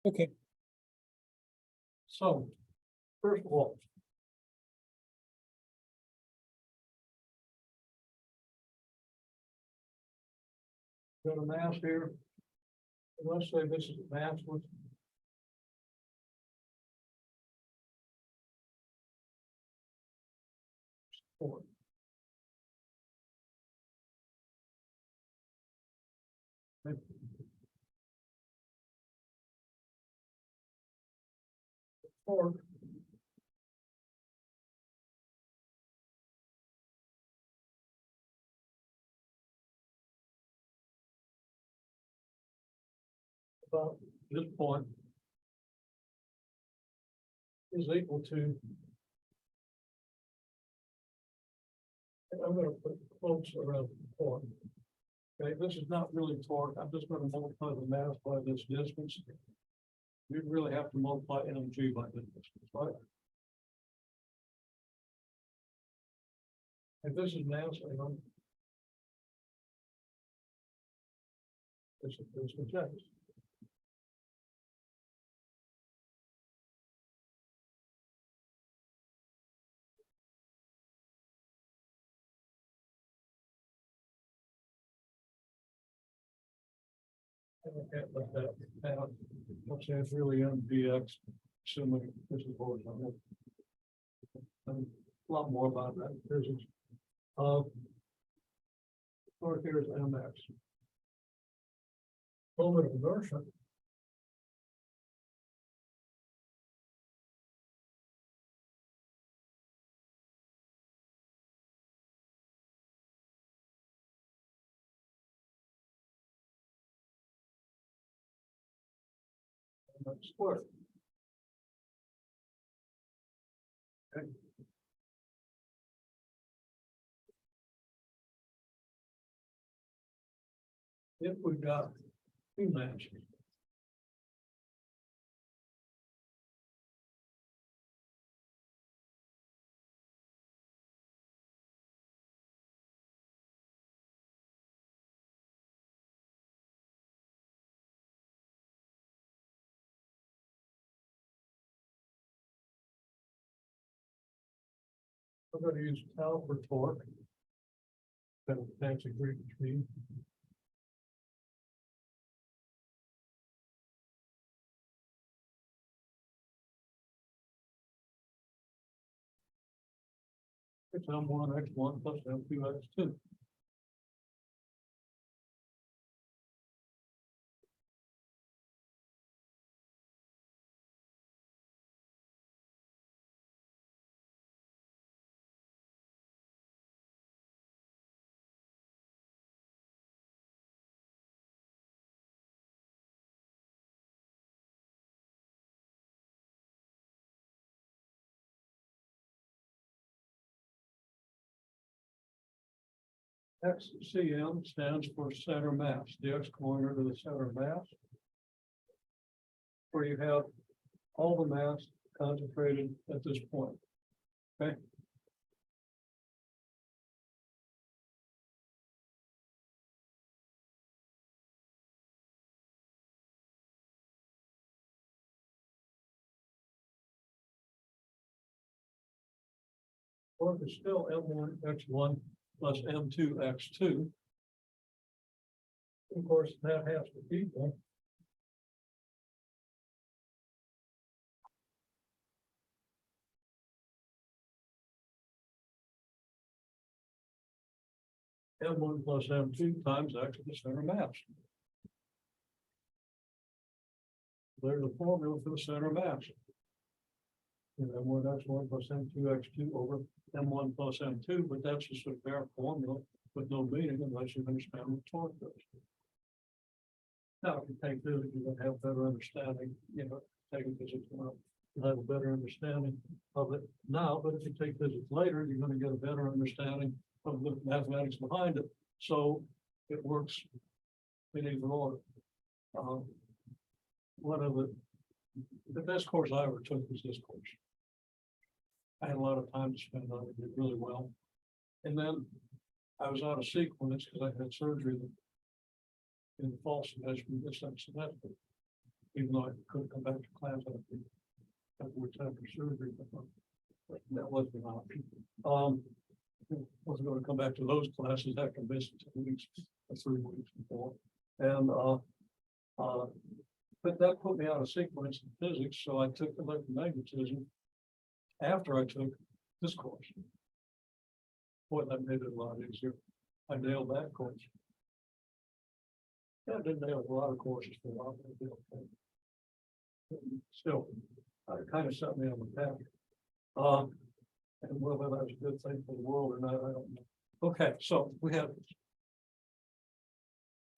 Okay. So, first of all. Got a mass here. Let's say this is a mass with. Four. Four. About this point. Is equal to. I'm gonna put quotes around the point. Okay, this is not really torque. I'm just gonna multiply the mass by this distance. You really have to multiply mg by this distance, right? If this is mass, I don't. This is the text. I can't let that out. Let's say it's really MDX, assuming this is horizontal. And a lot more about that in physics. Torque here is MX. Moment of inertia. Square. Okay. If we got two masses. We're going to use tau for torque. That's a fancy Greek tree. It's M1 X1 plus M2 X2. XCM stands for center mass, the X coordinate of the center mass, where you have all the mass concentrated at this point. Okay. Torque is still M1 X1 plus M2 X2. Of course, that has to be equal. M1 plus M2 times X to the center mass. There's a formula for the center mass. M1 X1 plus M2 X2 over M1 plus M2, but that's just a bare formula with no meaning unless you understand what torque is. Now, if you take physics, you're gonna have better understanding, taking physics now, you'll have a better understanding of it now, but if you take physics later, you're gonna get a better understanding of the mathematics behind it. So it works in either order. One of the best course I ever took was this course. I had a lot of time to spend on it, did really well. And then I was out of sequence because I had surgery in the fall semester, this semester. even though I couldn't come back to class afterwards after surgery, but that wasn't an option. Wasn't going to come back to those classes after missing 2 weeks or 3 weeks before. And but that put me out of sequence in physics, so I took electromagnetism after I took this course. Boy, that made it a lot easier. I nailed that course. Yeah, I didn't nail a lot of courses for a while, but I did okay. Still, it kind of set me on the path. And whether that's a good thing for the world or not, I don't know. Okay, so we have.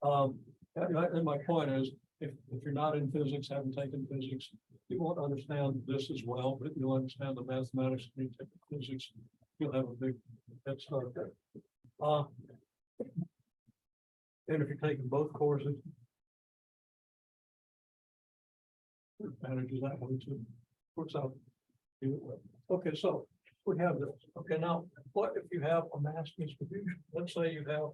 And my point is, if you're not in physics, haven't taken physics, you won't understand this as well, but you'll understand the mathematics and you take physics, you'll have a big head start there. And if you're taking both courses, it advantages that way too. Works out. Okay, so we have this. Okay, now what if you have a mass distribution? Let's say you have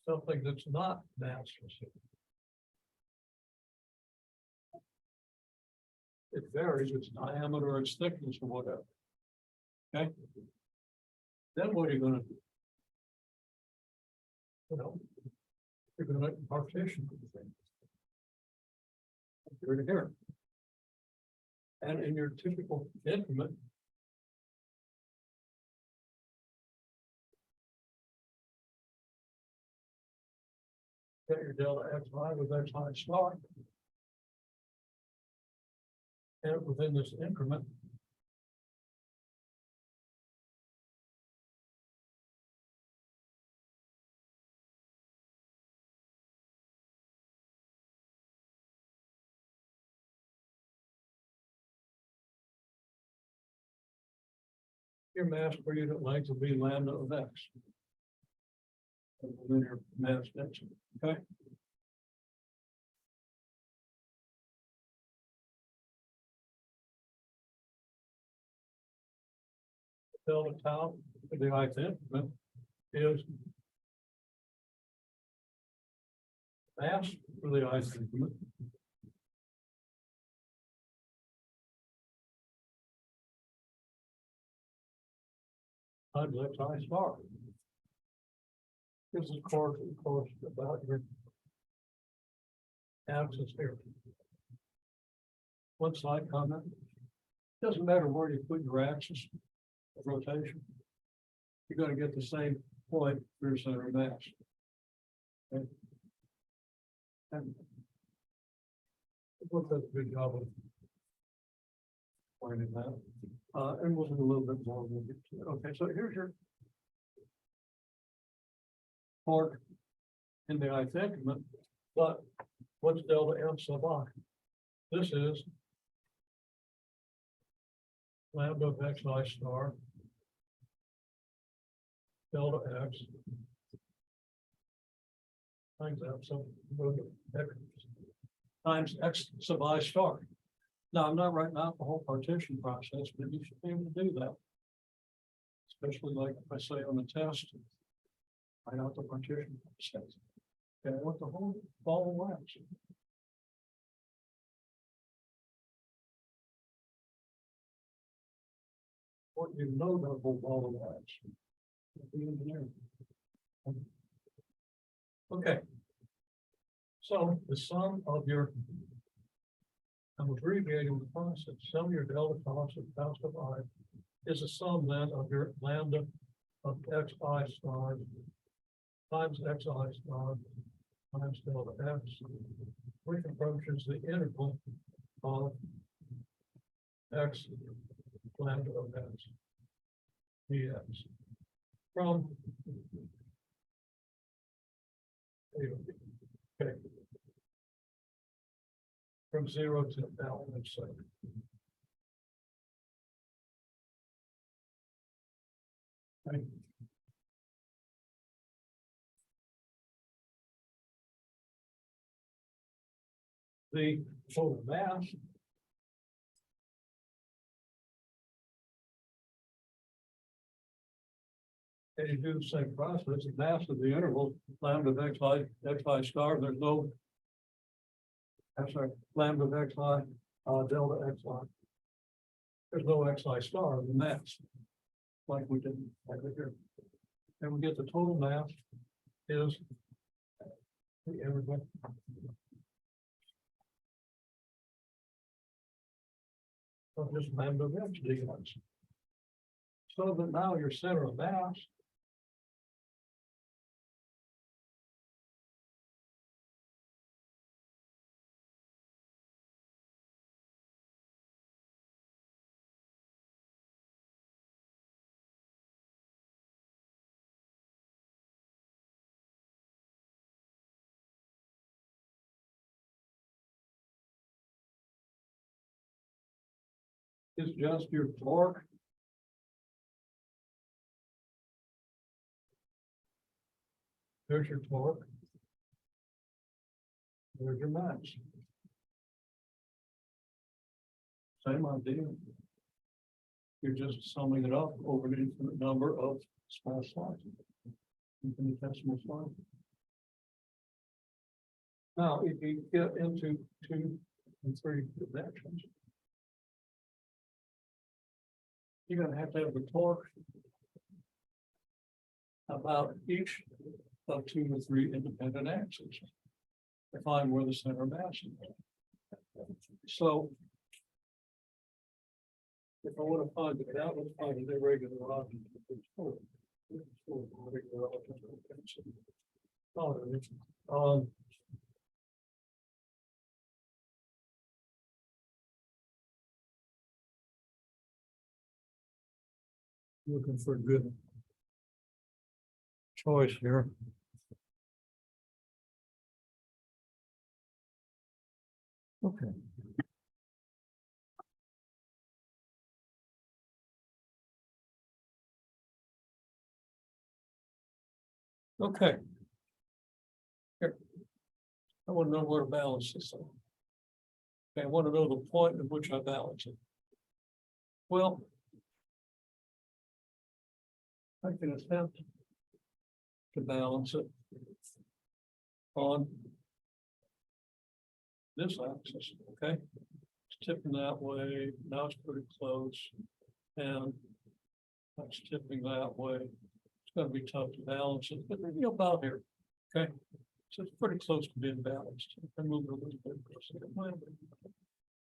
something that's not mass specific. It varies its diameter, or its thickness, or whatever. Okay. Then what are you going to do? Well, you're going to make a partition of the thing. Here to here. And in your typical increment, get your delta xi with xi star. And within this increment, your mass per unit length will be lambda of x. Linear mass density, okay? Delta tau, the ith increment is mass for the ith increment. Times xi star. This is course about your axis here. One slide comment. Doesn't matter where you put your axis of rotation. You're going to get the same point for your center of mass. Okay. And what does a good job of pointing that. And we'll do a little bit more. We'll get to it. Okay, so here's your torque in the ith increment, but what's delta m sub I? This is lambda of xi star delta x times f sub x times x sub I star. Now, I'm not writing out the whole partition process, but you should be able to do that. Especially like if I say on the test, write out the partition process. Okay, I want the whole ball of wax. What you know that whole ball of wax. The engineer. Okay. So the sum of your, I'm abbreviating the process, sum of your delta cost of tau sub I is a sum then of your lambda of xi star times xi star times delta x, which approaches the interval of x lambda of x dx from okay. From 0 to L, let's say. Right. The total mass and you do the same process, the mass of the interval lambda of xi star, there's no I'm sorry, lambda of xi, delta xi. There's no xi star in the mass, like we did over here. And we get the total mass is everybody. So just lambda of x dx. So that now your center of mass is just your torque. There's your torque. There's your mass. Same idea. You're just summing it up over an infinite number of small slices. Infinitesimal slices. Now, if you get into 2 and 3 dimensions, you're going to have the torque about each of 2 or 3 independent axes to find where the center of mass is. So, if I want to find it out, let's find an irregular object. Looking for a good choice here. Okay. Okay. Here. I want to know where to balance this. Okay, I want to know the point at which I balance it. Well, I can attempt to balance it on this axis, okay? It's tipping that way, now it's pretty close, and that's tipping that way. It's gonna be tough to balance it, but you know, about here, okay? So it's pretty close to being balanced. I move it a little bit.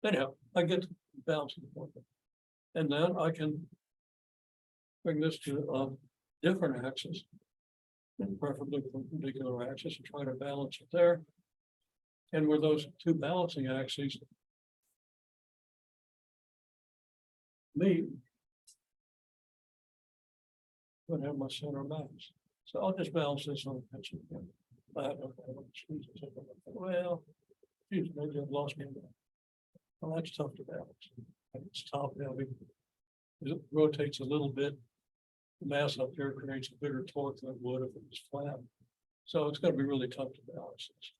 Anyhow, I get to balance the point. And then I can bring this to a different axis, and preferably perpendicular axis, and try to balance it there. And where those 2 balancing axes meet, I'm gonna have my center of mass. So I'll just balance this on the pencil. Well, geez, maybe I've lost me. Well, that's tough to balance. It's top heavy. It rotates a little bit. The mass up here creates a bigger torque than it would if it was flat. So it's going to be really tough to balance this.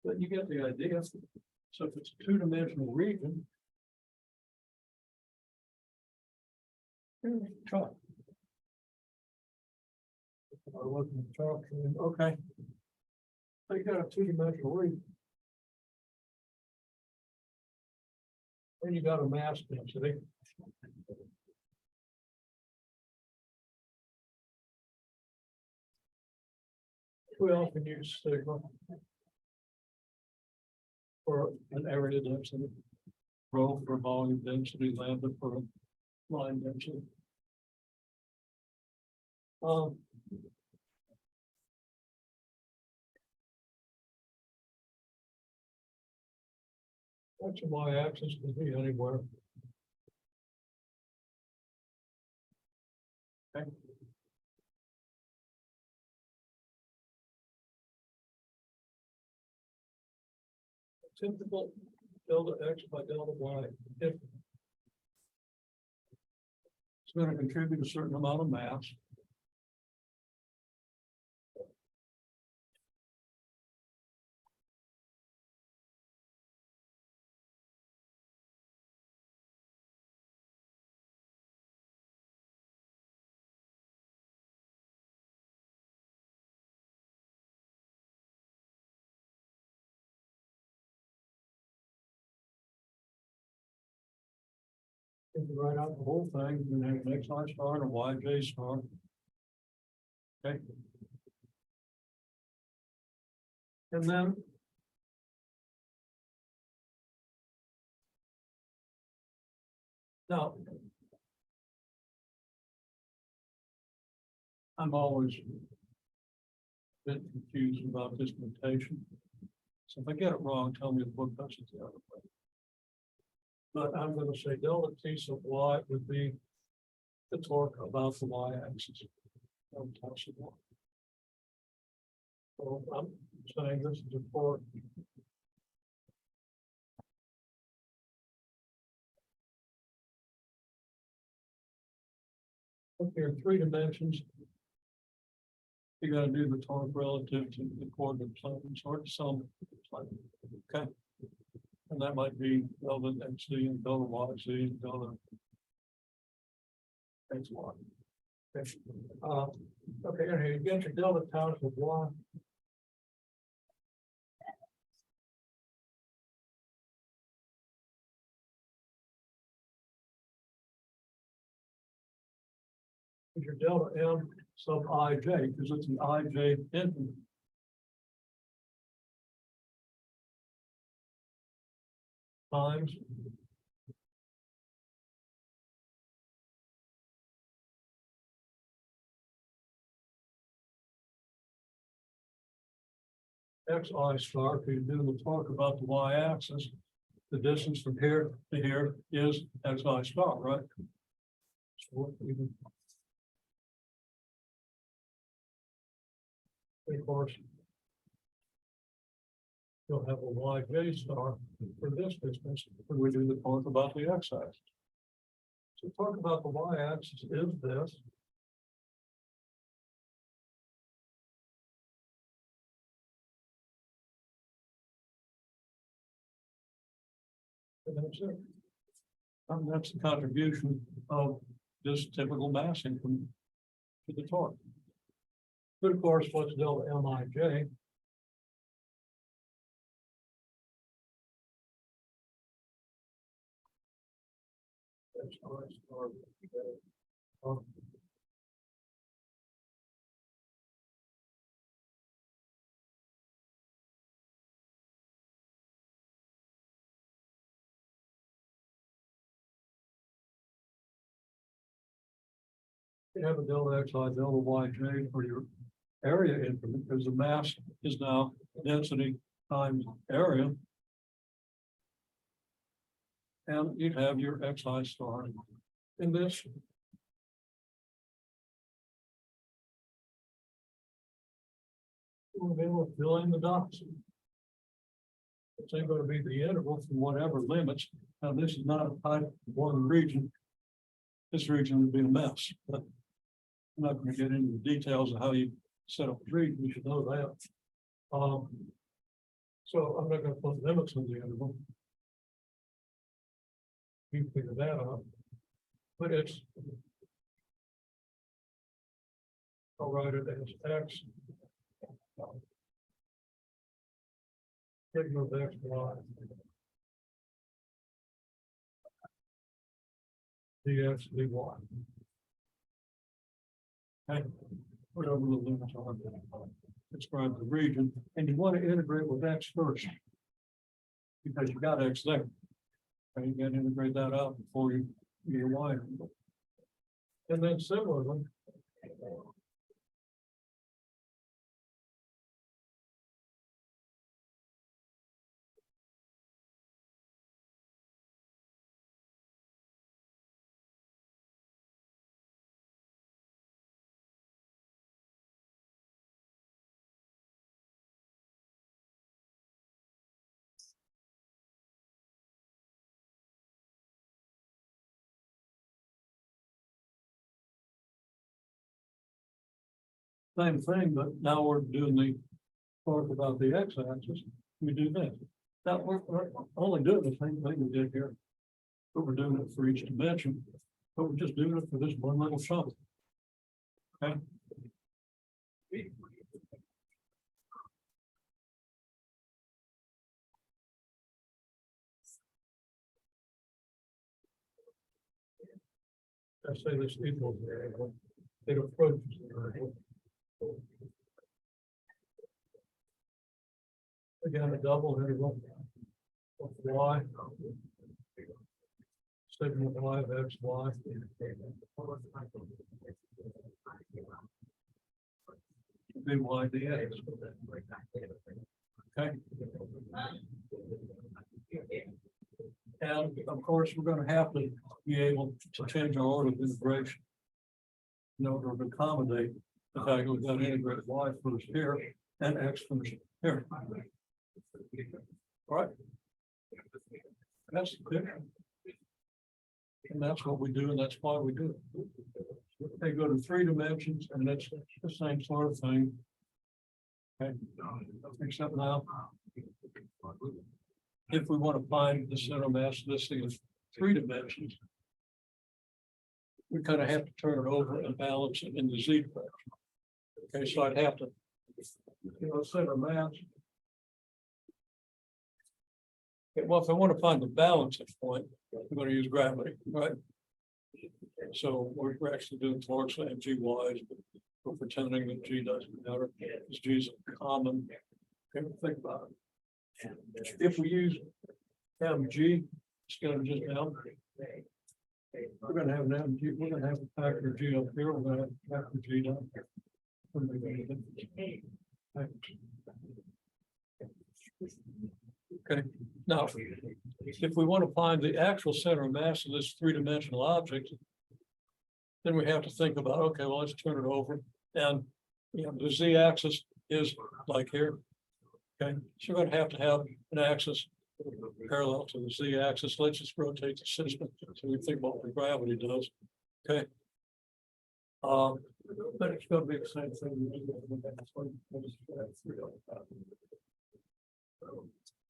But you get the idea. So if it's a 2-dimensional region, chalk. I wasn't chalk. Okay. So you got a 2-dimensional region. And you got a mass density. We often use sigma for an area density, rho for volume density, lambda for line density. That's a y-axis can be anywhere. Okay. Typical delta x by delta y. If it's going to contribute a certain amount of mass. If you write out the whole thing, you have an XI star and a YJ star. Okay. And then. Now. I'm always a bit confused about this notation. So if I get it wrong, tell me the book does it the other way. But I'm gonna say delta T sub Y would be the torque about the y-axis. So I'm saying this is a torque. Look here, 3 dimensions. You gotta do the torque relative to the coordinate plane, sort of some. Okay. And that might be delta XZ and delta YZ and delta XY. Okay, and here you get your delta tau of Y. Your delta M sub IJ, because it's an IJ infinite. Times XI star, if you do the talk about the y-axis, the distance from here to here is XI star, right? So even of course, you'll have a YJ star for this distance when we do the talk about the x-axis. So talk about the y-axis is this. And that's it. And that's the contribution of this typical mass increment to the torque. But of course, what's delta MIJ? That's you have a delta XI, delta YJ for your area increment, because the mass is now density times area. And you have your XI star in this. We'll be able to fill in the dots. It's ain't going to be the interval from whatever limits. Now, this is not a type 1 region. This region would be a mess, but I'm not going to get into the details of how you set up the region. You should know that. So I'm not going to put limits on the interval. You figure that out. But it's, I'll write it as X. Sigma of X, Y. dx dy. Okay, whatever the limits are, describe the region, and you want to integrate with X first. Because you got X there. And you got to integrate that out before you get Y. And then similarly, same thing, but now we're doing the talk about the x-axis. We do this. Now we're only doing the same thing we did here, but we're doing it for each dimension. But we're just doing it for this one little chunk. Okay. I say this equals the angle, it approaches the angle. Again, a double interval of y. Sigma y of x, y. Be y dx. Okay. And of course, we're going to have to be able to change our order of integration in order to accommodate the fact that we've got to integrate y first here and x first here. All right. That's clear. And that's what we do, and that's why we do it. They go to 3 dimensions, and it's the same sort of thing. Okay, except now, if we want to find the center mass of this thing in 3 dimensions, we kind of have to turn it over and balance it in the z direction. Okay, so I'd have to, center mass. Okay, well, if I want to find the balancing point, I'm going to use gravity, right? So we're actually doing torques and GYs, but we're pretending that G doesn't matter, because G is a common. Okay, think about it. If we use mg instead of just m, we're going to have an mg, we're going to have a factor G up here, we're going to have a factor G down here. Okay, now, if we want to find the actual center of mass of this 3-dimensional object, then we have to think about, okay, well, let's turn it over. And the z-axis is like here. Okay, so we're going to have an axis parallel to the z-axis. Let's just rotate the system so we think about what gravity does. Okay. But it's going to be the same thing.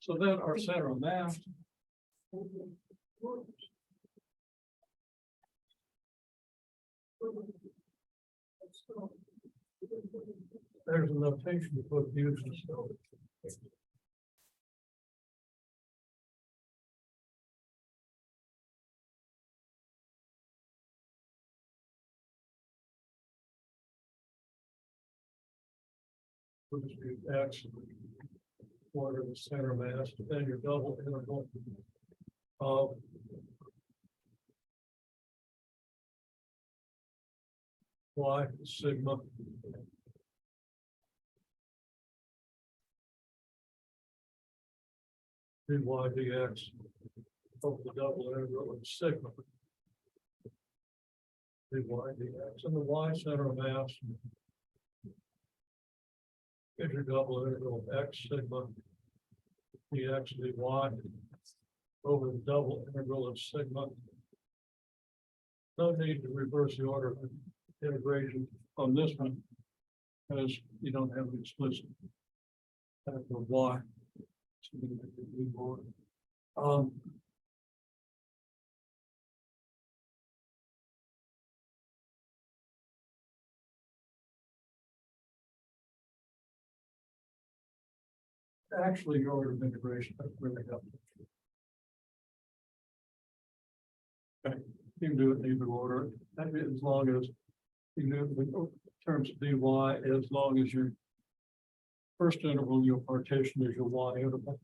So then our center of mass there's a notation to put uses. X, what are the center mass, then your double interval of y sigma dy dx over the double integral of sigma dy dx, and the y center of mass is your double integral of x sigma dx dy over the double integral of sigma. No need to reverse the order of integration on this one, because you don't have an explicit factor of y. Actually, your order of integration doesn't really help. Okay, you can do it in either order, as long as you do it in terms of dy, as long as your first interval, your partition is your y interval.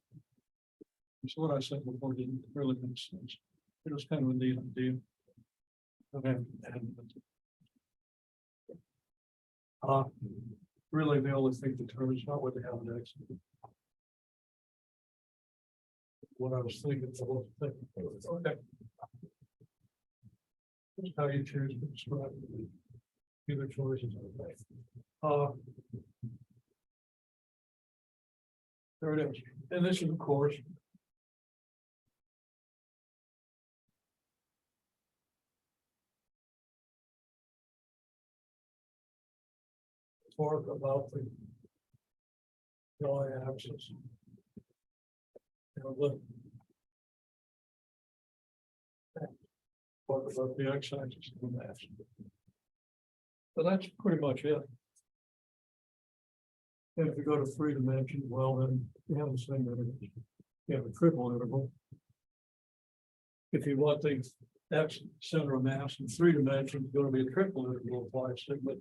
So what I said before didn't really make sense. It was kind of a neat idea. Okay. Really, the only thing determines not what they have next. What I was thinking, okay. Here's how you choose to describe either choices. There it is. And this is, of course, talk about the y-axis. Look. Talk about the x-axis of the mass. So that's pretty much it. And if you go to 3 dimensions, well, then you have the same interval. You have a triple interval. If you want the X center of mass in 3 dimensions, going to be a triple integral of y sigma,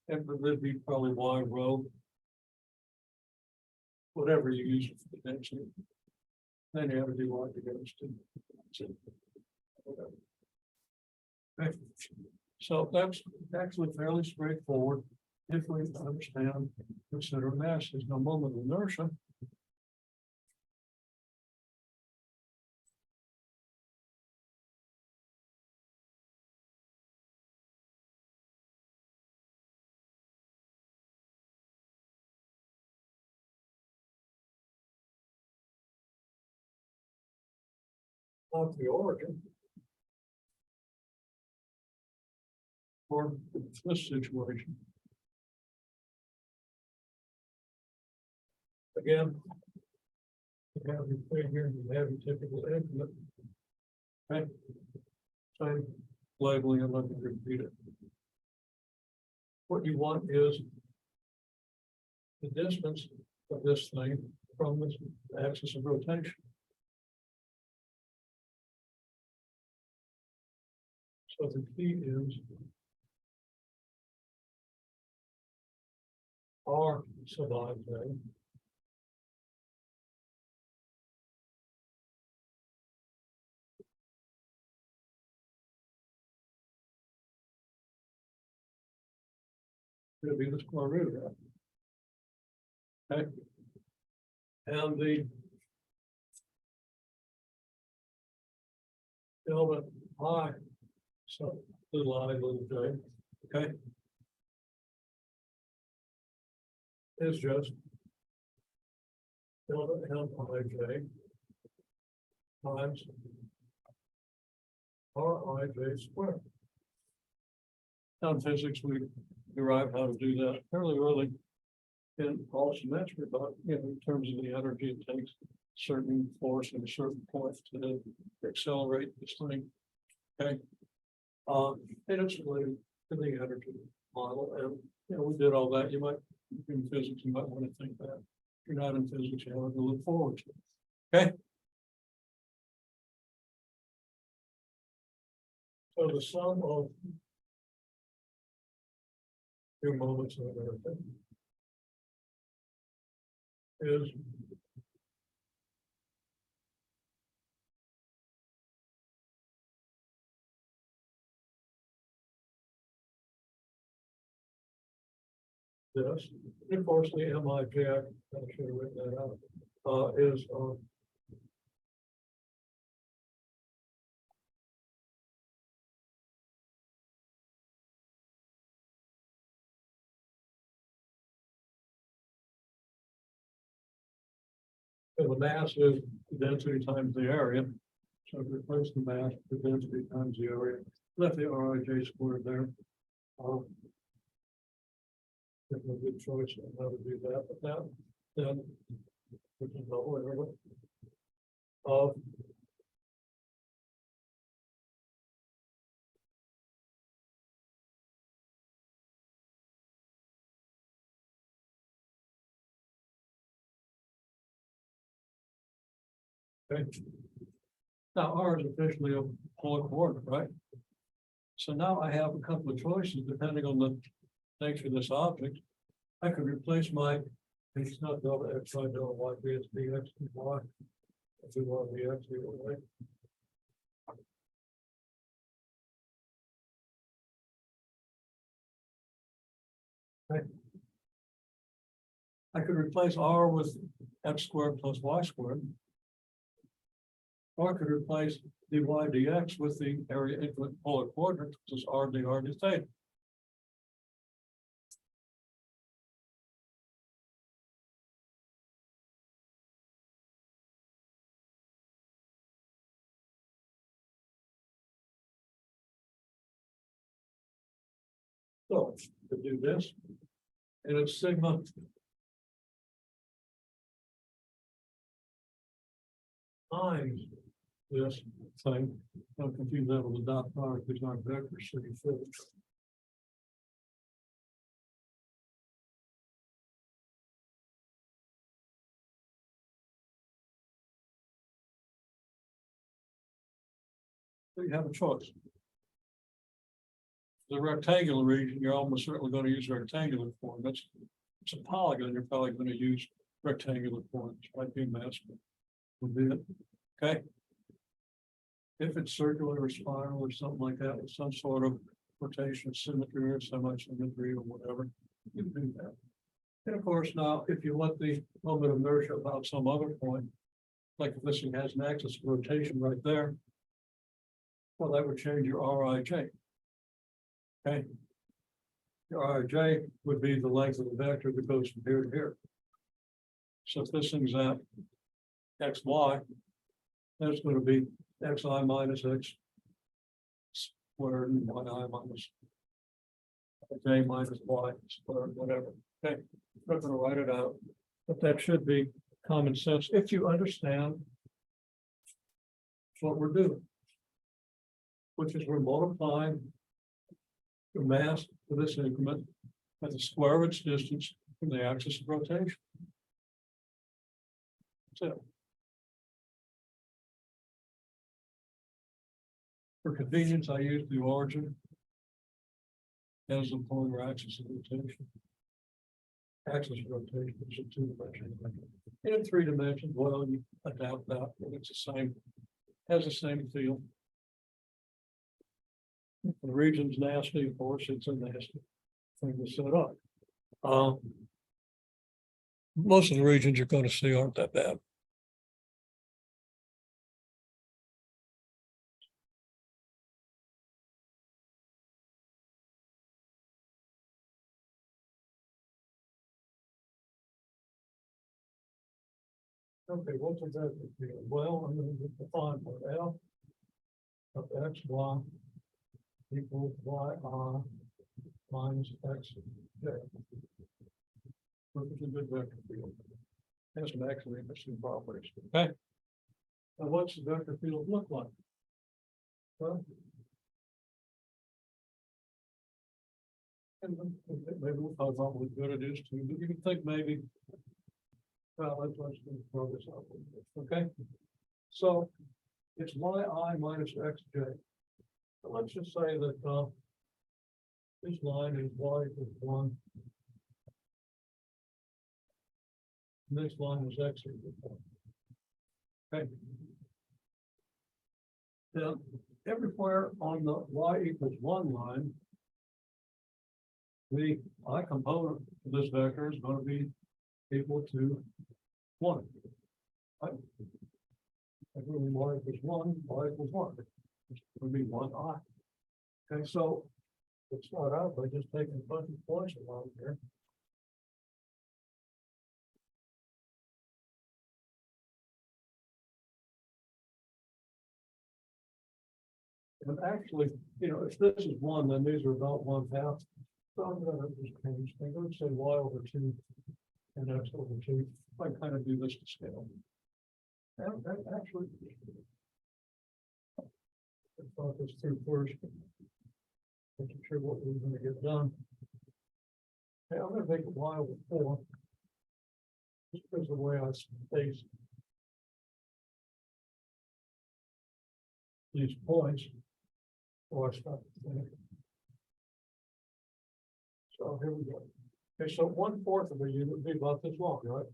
and would be probably y rho. Whatever you use for the density. Then you have to do y together. Okay. So that's actually fairly straightforward. If we understand the center of mass is no moment of inertia. Of the origin. For this situation. Again. You have your figure, you have your typical infinite. Okay. Same labeling, and let me repeat it. What you want is the distance of this thing from this axis of rotation. So the key is R sub I j. It'll be the square root of that. Okay. And the delta I, so little I, little j, okay, is just delta M I j times R I j squared. Now in physics, we derived how to do that fairly early in all semester, but in terms of the energy it takes certain force at a certain point to accelerate this thing. Okay. And it's related to the energy model, and we did all that. You might in physics, you might want to think that. If you're not in physics, you have to look forward to it. Okay. So the sum of your moments of inertia is this. Of course, the MIJ, I should have written that out, is the mass is the density times the area. So if we replace the mass, the density times the area, left the RIJ squared there. It's a good choice on how to do that, but now, then, which is not whatever. Okay. Now R is officially a polar coordinate, right? So now I have a couple of choices depending on the nature of this object. I could replace my, it's not delta x by delta y, b is dx and y. If we want the x, right? Okay. I could replace R with x squared plus y squared. Or I could replace dy dx with the area infinite polar coordinate, which is r dr d theta. So to do this, and it's sigma times this thing. Don't confuse that with the dot product, there's not vectors, so you fit it. So you have a choice. The rectangular region, you're almost certainly going to use rectangular form. It's a polygon, you're probably going to use rectangular forms, like being masculine. Would be it, okay? If it's circular or spiral or something like that, with some sort of rotation, symmetry or semi-symmetry or whatever, you can do that. And of course, now, if you let the moment of inertia about some other point, like if this thing has an axis of rotation right there, well, that would change your Rij. Okay. Your Rij would be the length of the vector that goes from here to here. So if this thing's at xy, that's going to be xi minus x squared and yi minus j minus y squared, whatever. Okay, I'm not going to write it out, but that should be common sense if you understand what we're doing, which is we're multiplying the mass for this increment at the square of its distance from the axis of rotation. That's it. For convenience, I use the origin as the polar axis of rotation. Axis of rotation is a 2-dimensional. In 3 dimensions, well, you adapt that, but it's the same, has the same feel. If the region's nasty, of course, it's a nasty thing to set up. Most of the regions you're going to see aren't that bad. Okay, what's a vector field? Well, I'm going to define what L of x, y equals y minus x, j. Which is a good vector field. Has some actually interesting properties. Okay. Now, what's the vector field look like? Well, and maybe we'll talk about what good it is too, but you can think maybe. Well, let's throw this out. Okay. So it's yi minus xj. So let's just say that this line is y equals 1. And this line is x equals 1. Okay. Now, everywhere on the y equals 1 line, the I component of this vector is going to be equal to 1. Right? Everything y equals 1, y equals 1. It's going to be 1i. Okay, so let's start out by just taking a bunch of points along here. And actually, you know, if this is 1, then these are about 1/2. So I'm going to just change. I'm going to say y over 2 and x over 2. I kind of do this to scale. And actually, I thought this through first. Making sure what we're going to get done. Okay, I'm going to make it y over 4. Just because of the way I space these points. Or I start. So here we go. Okay, so 1/4 of a unit would be about this long, right?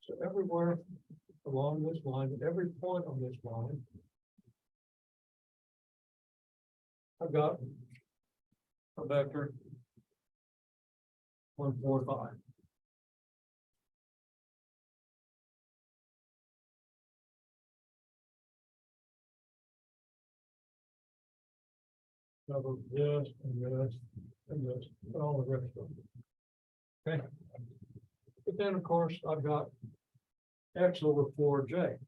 So everywhere along this line, at every point on this line, I've got a vector 1, 4, 5. Cover this and this and this and all the rest of them. Okay. But then of course I've got x over 4j.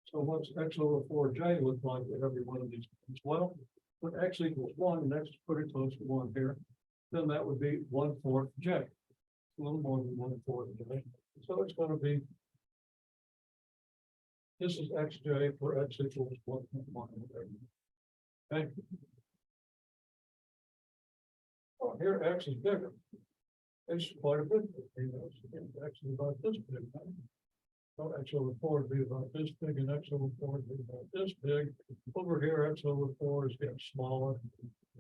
So what's x over 4j look like at every one of these points? Well, when x equals 1, and x is pretty close to 1 here, then that would be 1/4 j. A little more than 1/4 j. So it's going to be, this is xj for x equals 1.1. Okay. Oh, here x is bigger. It's quite a bit, it's actually about this big. So X over four would be about this big, and X over four would be about this big. Over here, X over four is getting smaller.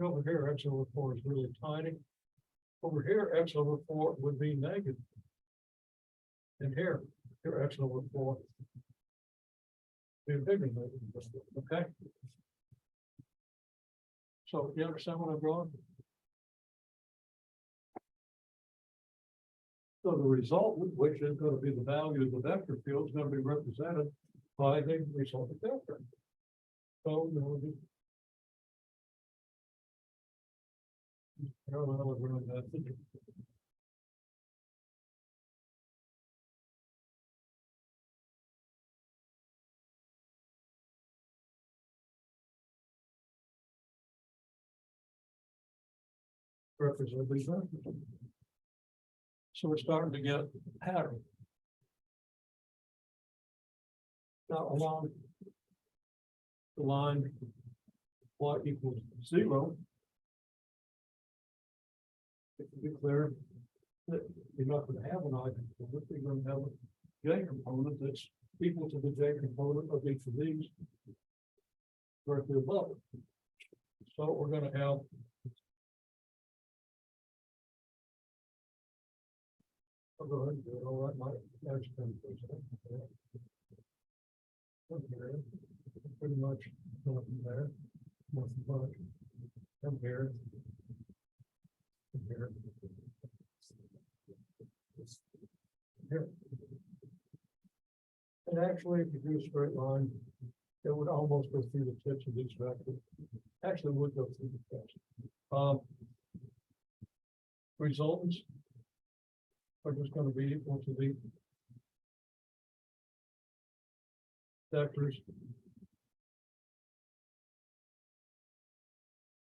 Over here, X over four is really tiny. Over here, X over four would be negative. And here X over four. Be bigger than this, okay? So you understand what I'm drawing? So the result, which is going to be the value of the vector field, is going to be represented by the resultant vector. So, you know, parallel around that. Represent these vectors. So we're starting to get a pattern. Now along the line y equals 0, it can be clear that you're not going to have an I component, you're going to have a J component that's equal to the J component of each of these directly above it. So we're going to have I'll go ahead and do it. All right, my next pen, please. Pretty much nothing there. Nothing much. Come here. Come here. Here. And actually, if you do a straight line, it would almost go through the tips of these vectors. Actually, it would go through the tips. Resultants are just going to be equal to the vectors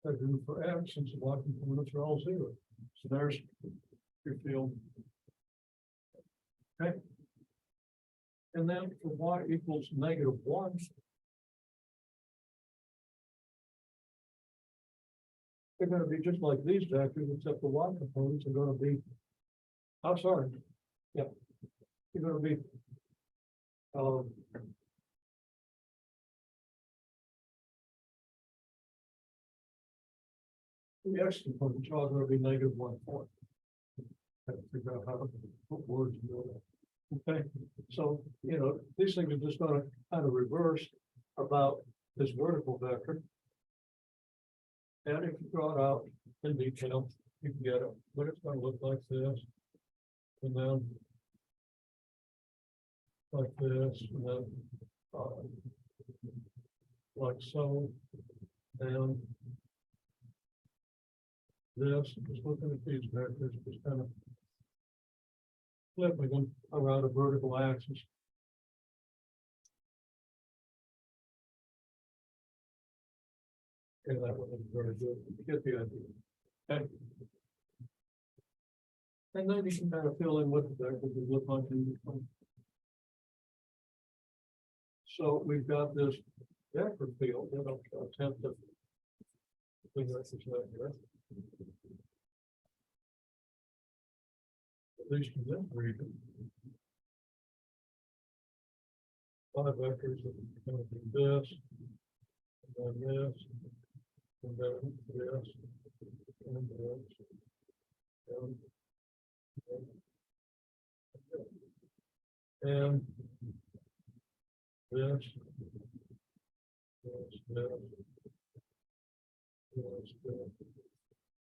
that do for X, since the Y components are all 0. So there's your field. Okay. And then for Y equals -1, they're going to be just like these vectors, except the Y components are going to be, I'm sorry, yeah, they're going to be the X components are going to be -1/4. Have to figure out how to put words in there. Okay, so you know these things are just going to kind of reverse about this vertical vector. And if you draw it out in detail, you can get it, but it's going to look like this. And then like this, and then like so, and this, just looking at these vectors, just kind of flipping them around a vertical axis. Okay, that one is very good. You get the idea. Okay. And then you can kind of fill in what the vectors would look like in between. So we've got this vector field that I'll attempt to figure out this out here. At least in this region. 5 vectors are going to be this, and then this, and then this, and this, and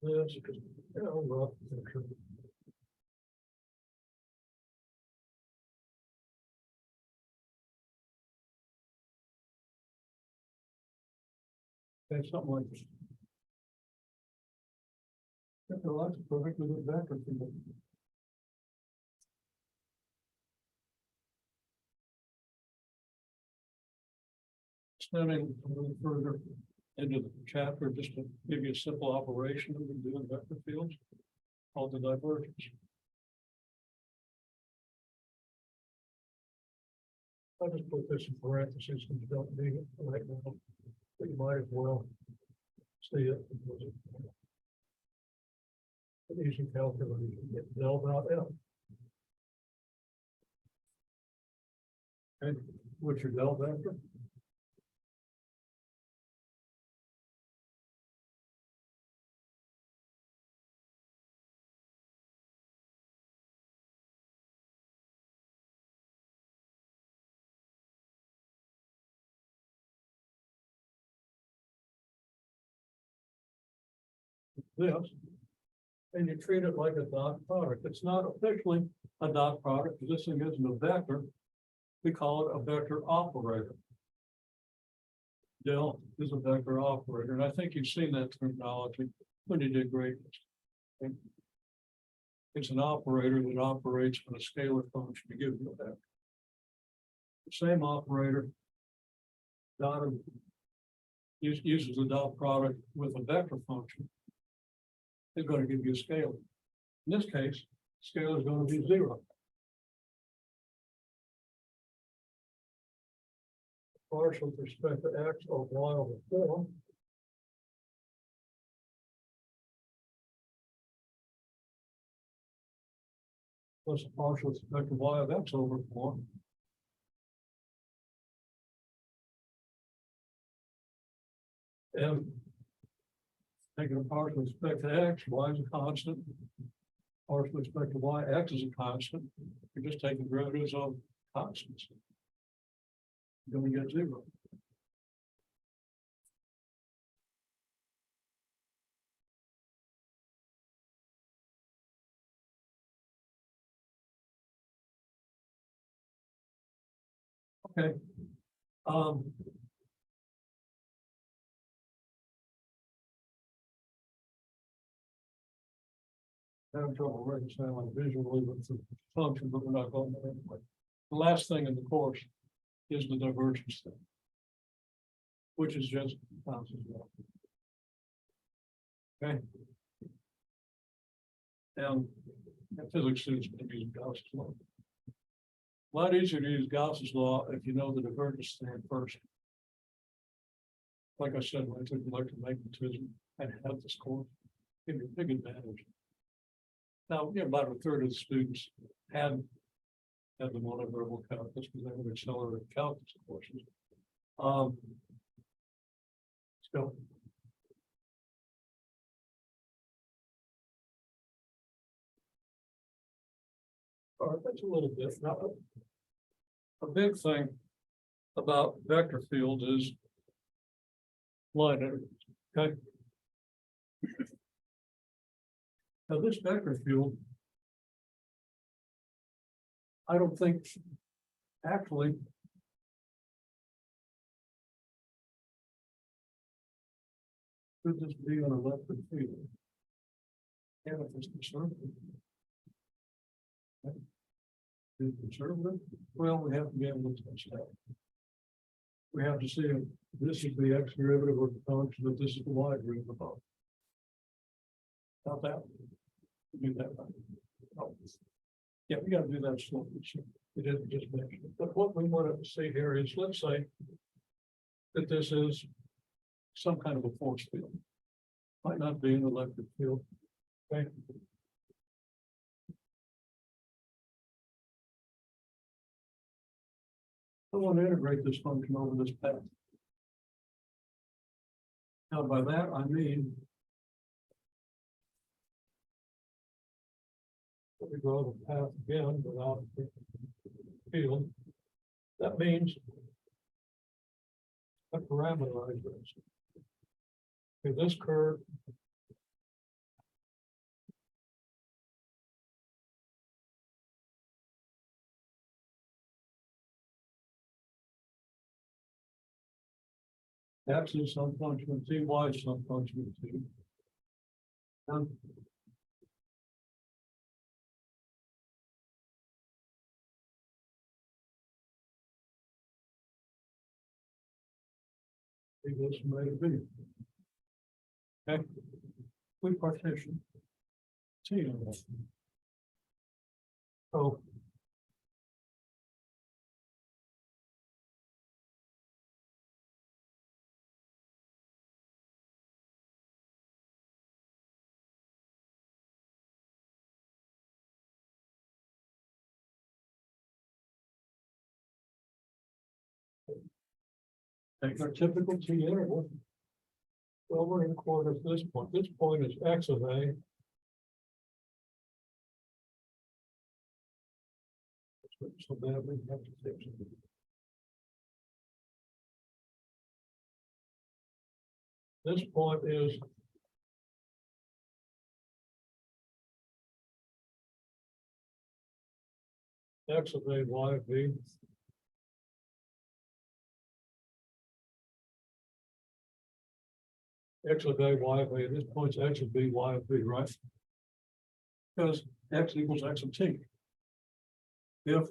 this, you know, rough picture. Okay, something like this. That's perfectly good vector field. Extending a little further into the chapter, just to give you a simple operation that we do in vector fields called the divergence. I'll just put this in parentheses because you don't need it right now, but you might as well see it. an easy calculation, get del dot F. Okay, what's your del vector? This, and you treat it like a dot product. It's not officially a dot product, because this thing isn't a vector. We call it a vector operator. Del is a vector operator, and I think you've seen that terminology when you did greatness. Okay? It's an operator that operates on a scalar function to give you a vector. The same operator dotted uses the dot product with a vector function. It's going to give you a scalar. In this case, scalar is going to be 0. Partial with respect to x or y over 4. Plus a partial with respect to y of x over 4. And taking a partial with respect to x, y is a constant. Partial with respect to y, x is a constant. You're just taking derivatives of constants. You're going to get 0. Okay. Having trouble reconciling visually with the function, but we're not going there anyway. The last thing in the course is the divergence thing, which is just Gauss's law. Okay. And physics students can use Gauss's law. A lot easier to use Gauss's law if you know the divergence thing first. Like I said, when I took electromagnetism, I had this course. Give you a big advantage. Now, about a third of the students had the multivariable calculus because they were accelerated calculus courses. So all right, that's a little bit. Now, a big thing about vector fields is line energy. Okay. Now, this vector field, I don't think actually could this be on a electric field? And if it's conservative. Okay. Is it conservative? Well, we have to be able to test that. We have to see if this is the x derivative of the function, that this is the y derivative of. Not that. Do that right. Oh. Yeah, we got to do that slowly. It isn't just mentioned. But what we want to see here is, let's say that this is some kind of a force field. Might not be an electric field. Okay. I want to integrate this function over this path. Now, by that, I mean, let me draw the path again without the field. That means I parameterize this. Okay, this curve x is some function of t, y is some function of t. And this may be. Okay, we partition t on that. So Take our typical T interval. Well, we're in coordinates at this point. This point is x of a. So badly have to fix it. This point is x of a, y of b. X of a, y of a, this point's x of b, y of b, right? Because x equals x of t. If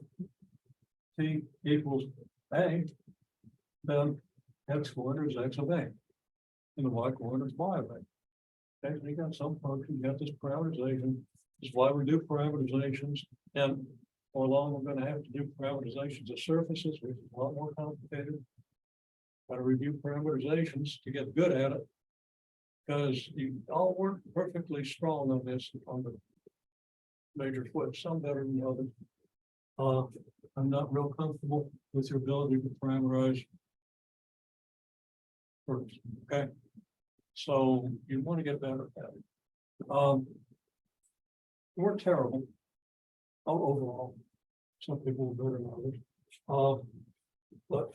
t equals a, then x coordinate is x of a. And the y coordinate is y of a. Okay, so you got some function, you got this parameterization. This is why we do parameterizations. And for long, we're going to have to do parameterizations of surfaces, which is a lot more complicated. Got to review parameterizations to get good at it. Because you all work perfectly strong on this, on the major flips, some better than others. I'm not real comfortable with your ability to parameterize first, okay? So you want to get better at it. We're terrible overall. Some people are better than others. But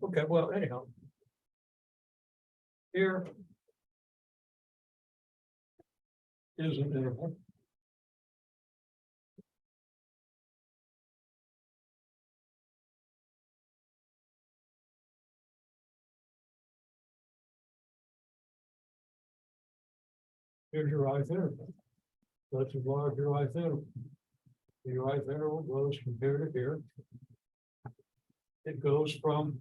okay, well, anyhow. Here is an interval. Here's your ith interval. That's as large as your ith interval. Your ith interval goes from here to here. It goes from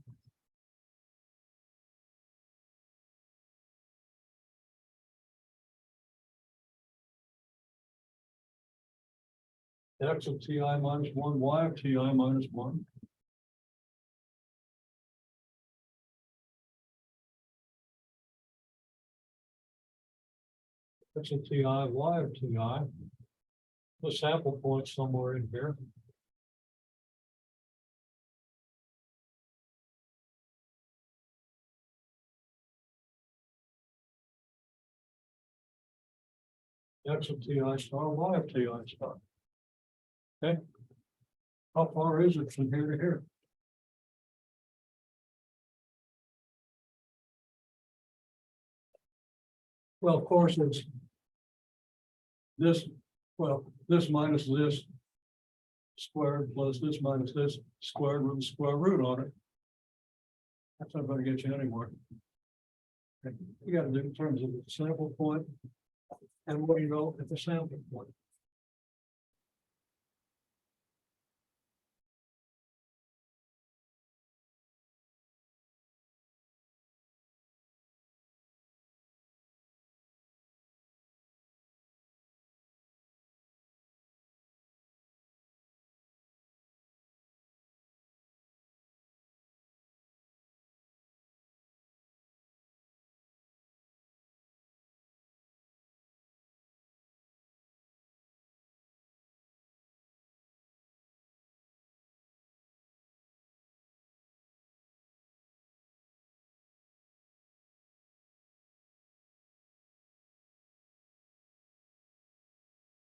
x of ti minus 1, y of ti minus 1. X of ti, y of ti. The sample point somewhere in here. X of ti star, y of ti star. Okay. How far is it from here to here? Well, of course, it's this, well, this minus this squared plus this minus this squared with the square root on it. That's not going to get you anywhere. Okay. You got to do in terms of the sample point and what you know at the sample point.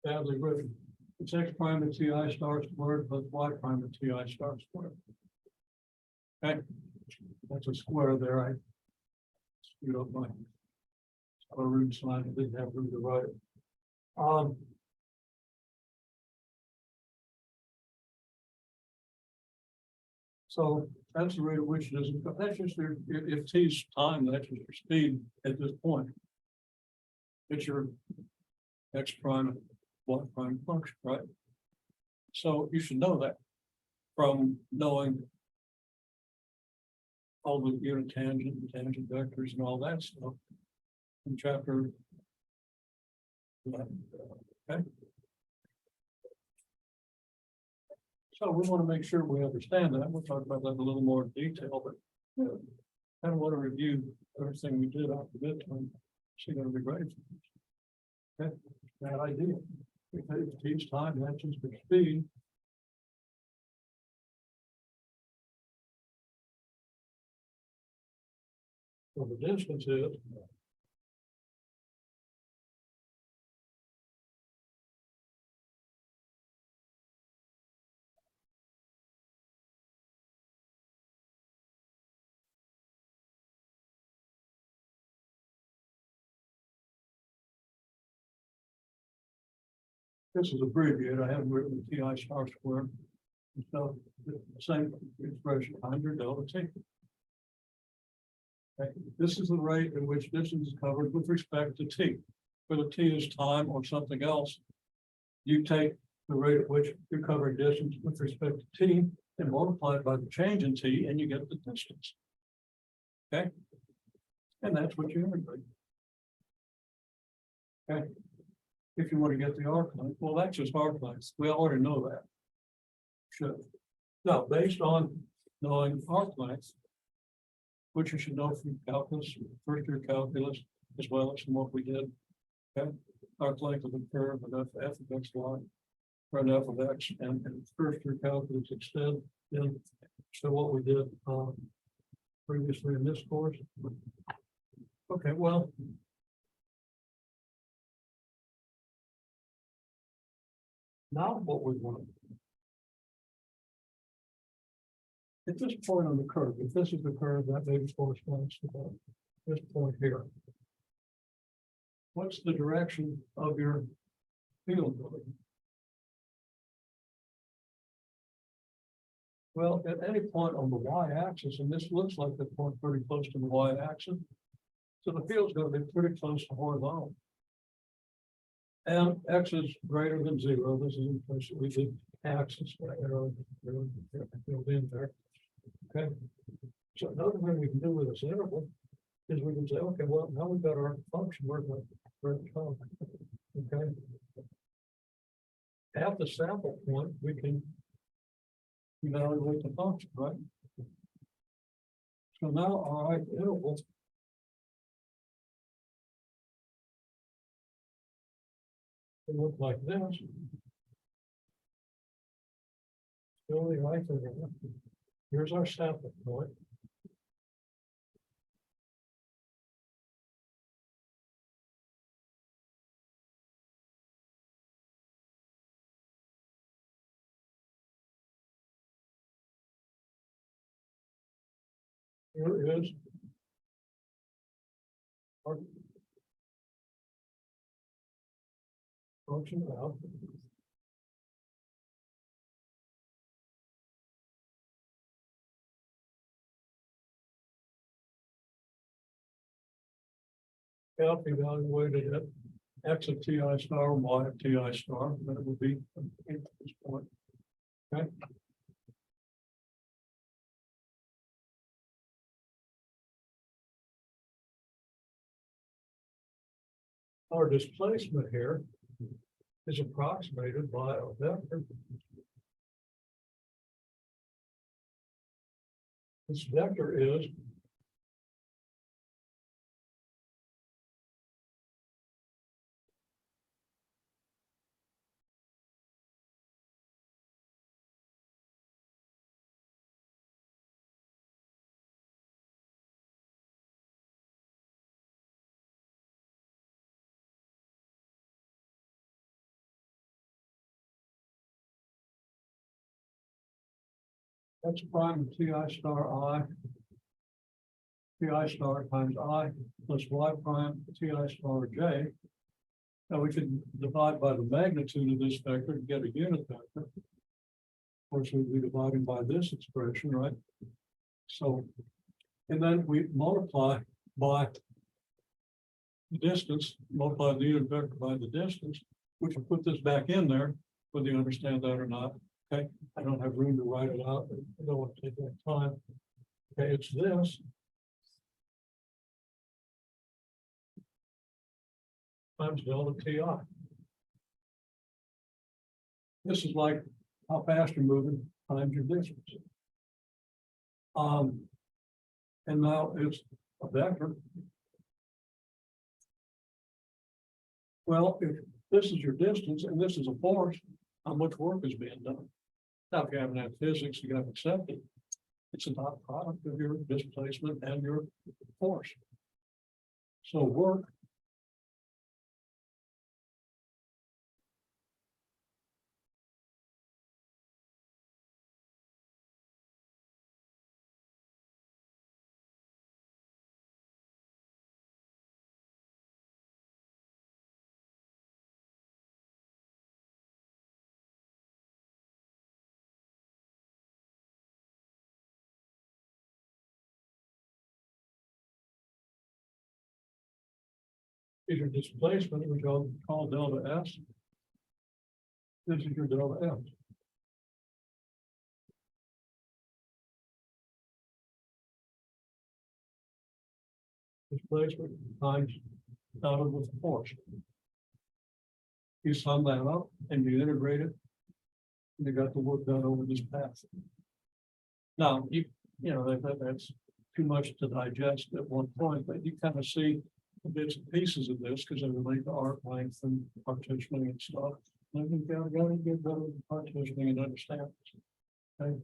Badly written. It's x prime to ti star squared plus y prime to ti star squared. Okay, that's a square there. I screwed up my root sign. I didn't have room to write it. So that's the rate at which it isn't. That's just your, if t's time, that's just your speed at this point. It's your x prime, y prime function, right? So you should know that from knowing all the unit tangent and tangent vectors and all that stuff in chapter 11. Okay. So we want to make sure we understand that. We'll talk about that in a little more detail, but kind of want to review everything we did after midterm. It's going to be great. Okay, bad idea. If each time that's just the speed. So the distance is. This is abbreviated. I haven't written the TI star square. So the same expression, 100 delta T. Okay, this is the rate at which distance is covered with respect to T. Whether T is time or something else, you take the rate at which you're covering distance with respect to T and multiply it by the change in T and you get the distance. Okay. And that's what you integrate. Okay. If you want to get the arc length, well, that's just arc length. We already know that. Should. Now, based on knowing arc length, which you should know from calculus, first year calculus, as well as from what we did. Okay, arc length of the curve of f of x y, or an f of x, and first year calculus extend in so what we did previously in this course. Okay, well. Now what we want. At this point on the curve, if this is the curve, that maybe corresponds to this point here. What's the direction of your field going? Well, at any point on the y-axis, and this looks like the point pretty close to the y-axis, so the field's going to be pretty close to horizontal. And x is greater than 0. This is in place that we did axis arrow filled in there. Okay. So another thing we can do with this interval is we can say, okay, well, now we've got our function, where it comes. Okay. At the sample point, we can evaluate the function, right? So now our interval it look like this. Still the right thing. Here's our sample point. Here is our function out. F evaluated at x of ti star, y of ti star, that would be at this point. Okay. Our displacement here is approximated by a vector. This vector is x prime of ti star I, ti star times I plus y prime ti star j. Now we can divide by the magnitude of this vector to get a unit vector. Of course, we'd be dividing by this expression, right? So, and then we multiply by the distance, multiply the unit vector by the distance, which will put this back in there, whether you understand that or not. Okay, I don't have room to write it out. I don't want to take that time. Okay, it's this times delta ti. This is like how fast you're moving times your distance. And now it's a vector. Well, if this is your distance and this is a force, how much work is being done? Now, if you haven't had physics, you got to accept it. It's a dot product of your displacement and your force. So work. Is your displacement, which I'll call delta S. This is your delta S. Displacement times dotted with force. You sum that up and you integrate it. And you got the work done over this path. Now, you know, that's too much to digest at one point, but you kind of see the bits and pieces of this because they relate to arc length and partitioning and stuff. And you've got to get better at partitioning and understand. Okay.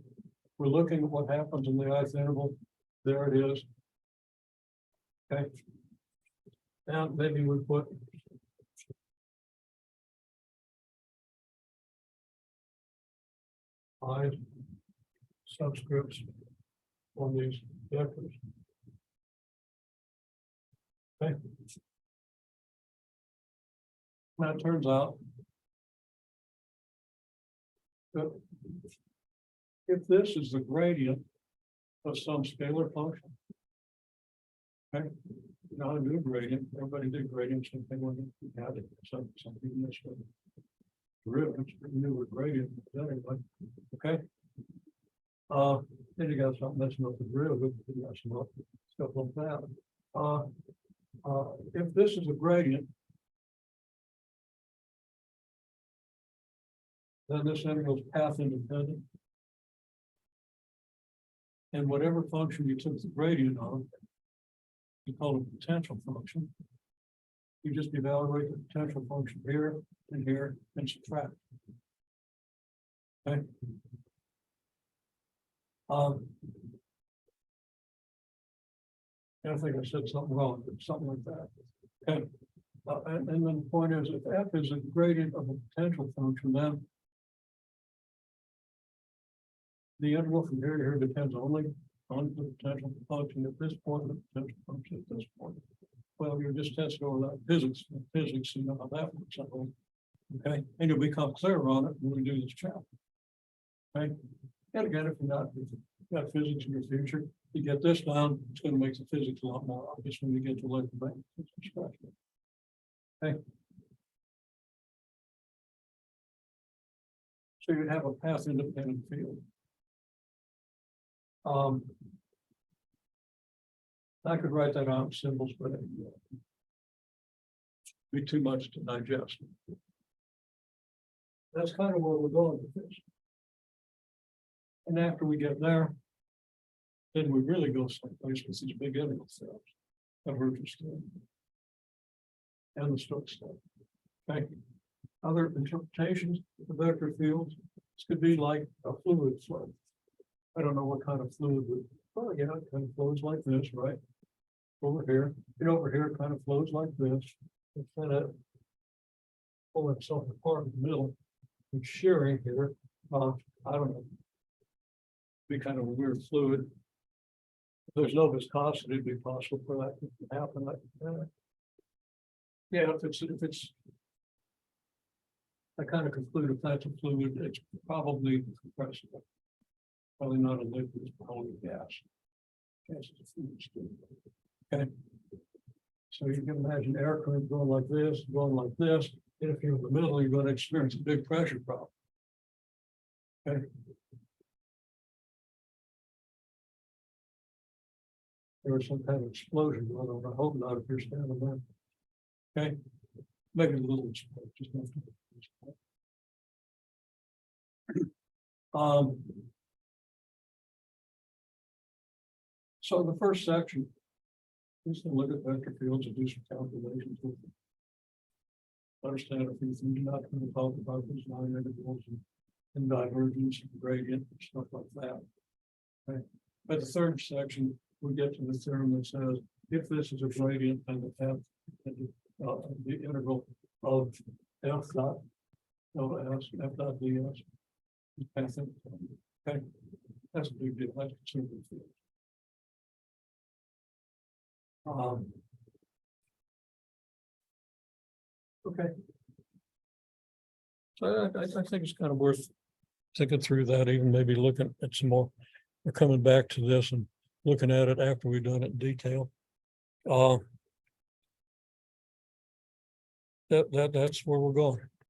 We're looking at what happens in the ith interval. There it is. Okay. Now maybe we put I subscripts on these vectors. Okay. Now it turns out that if this is the gradient of some scalar function, okay, you know how to do a gradient. Everybody did gradients, something when you had it, something in this way. Derivatives, you knew what gradient was anyway. Okay. Then you got something that's not the derivative, you got some other stuff like that. If this is a gradient, then this integral is path independent. And whatever function you took the gradient on, you call it a potential function. You just evaluate the potential function here and subtract. Okay. I think I said something wrong, but something like that. Okay. And then the point is, if f is a gradient of a potential function, then the interval from here to here depends only on the potential function at this point, the potential function at this point. Well, you're just testing over that physics, you know how that works out. Okay, and you'll become clearer on it when we do this chapter. Okay, and again, if you're not, if you've got physics in your future, you get this down, it's going to make the physics a lot more obvious when you get to later bank. Okay. So you have a path independent field. I could write that out in symbols, but it'd be too much to digest. That's kind of where we're going with this. And after we get there, then we really go someplace with these big integral cells that we're interested in. And the Stokes stuff. Okay. Other interpretations of the vector fields, this could be like a fluid flow. I don't know what kind of fluid would, well, yeah, it kind of flows like this, right? Over here, and over here it kind of flows like this. It's kind of pull itself apart in the middle and shearing here. I don't know. Be kind of a weird fluid. If there's no viscosity, it'd be possible for that to happen like that. Yeah, if it's I kind of conclude if that's a fluid, it's probably compressible. Probably not a liquid, it's probably a gas. Gas is a fluid. Okay. So you can imagine air current going like this, and if you're in the middle, you're going to experience a big pressure problem. Okay. There was some kind of explosion going on. I hope not if you're standing there. Okay. Maybe a little explosion, just not so the first section is to look at vector fields and do some calculations with them. Understand a few things. You're not going to talk about these line integrals and divergence and gradient and stuff like that. Okay. But the third section we get to the theorem that says, if this is a gradient and the f, the integral of f dot, ls, f dot ds. I think, okay, that's a big deal, that's a simple field. Okay. So I think it's kind of worth thinking through that, even maybe looking at some more, or coming back to this and looking at it after we've done it in detail. That's where we're going.